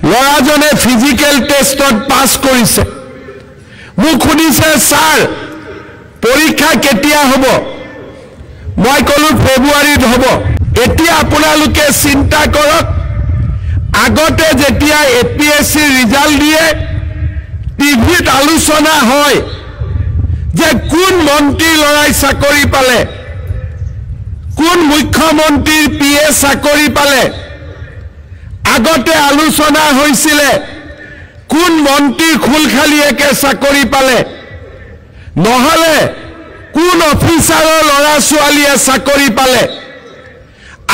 লৰাজনে physical টেষ্টত pass কৰিছে মোক সুধিছে স্যাৰ পৰীক্ষা কেতিয়া হ'ব মই কলো ফেব্ৰুৱাৰীত হ'ব এতিয়া আপোনালোকে চিন্তা কৰক আগতে যেতিয়া এপিএসসি ৰিজাল্ট দিয়ে টিভিত আলোচনা হয় যে কোন মন্ত্ৰী লৰাই চাকৰি পালে কোন মুখ্যমন্ত্ৰীৰ পিএ চাকৰি পালে আগতে আলোচনা হৈছিল কোন মন্ত্ৰী খুলখালিয়েকে চাকৰি পালে নহলে কোন অফিচাৰৰ লৰা ছোৱালীয়ে চাকৰি পালে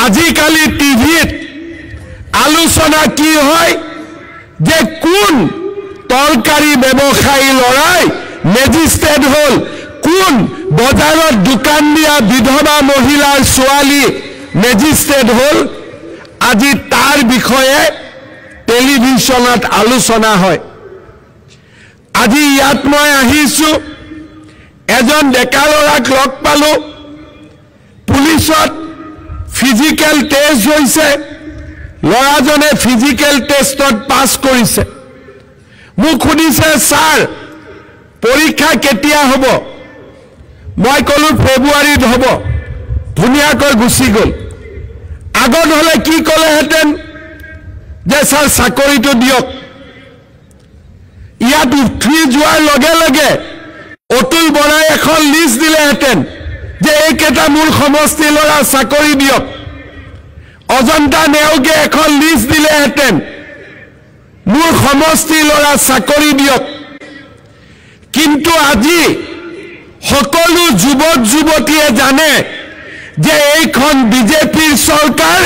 আজিকালি টিভিত আলোচনা কি হয় যে কোন তৰকাৰী ব্যৱসায়ী লৰাই মেজিষ্ট্ৰেট হল কোন বজাৰত দোকান দিয়া বিধৱা মহিলাৰ ছোৱালী মেজিষ্ট্ৰেট হল আজি তাৰ বিষয়ে টেলিভিছনত আলোচনা হয় আজি ইয়াত মই আহিছো এজন ডেকা লৰাক লগ পালো পুলিচত ফিজিক্যাল টেষ্ট হৈছে লৰাজনে ফিজিক্যাল টেষ্টত পাস কৰিছে মোক সুধিছে স্যাৰ পৰীক্ষা কেতিয়া হ'ব মই কলো ফেব্ৰুৱাৰীত হ'ব ধুনিয়াকৈ গুছি গল আগত হলে কি কলেহেঁতেন যে স্যাৰ চাকৰিটো দিয়ক ইয়াত উঠি যোৱাৰ লগে লগে অতুল বৰাই এখন লিষ্ট দিলেহেঁতেন যে এইকেইটা মূল সমষ্টি লৰা চাকৰি দিয়ক অজন্তা নেওগে এখন লিষ্ট দিলেহেঁতেন মূল সমষ্টি লৰা চাকৰি দিয়ক কিন্তু আজি সকলো যুৱক যুৱতীয়ে জানে যে এইখন বিজেপিৰ চৰকাৰ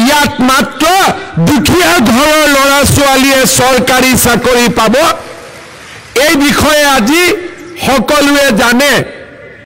ইয়াত মাত্ৰ দুখীয়া ঘৰৰ লৰা ছোৱালীয়ে চৰকাৰী চাকৰি পাব এই বিষয়ে আজি সকলোৱে জানে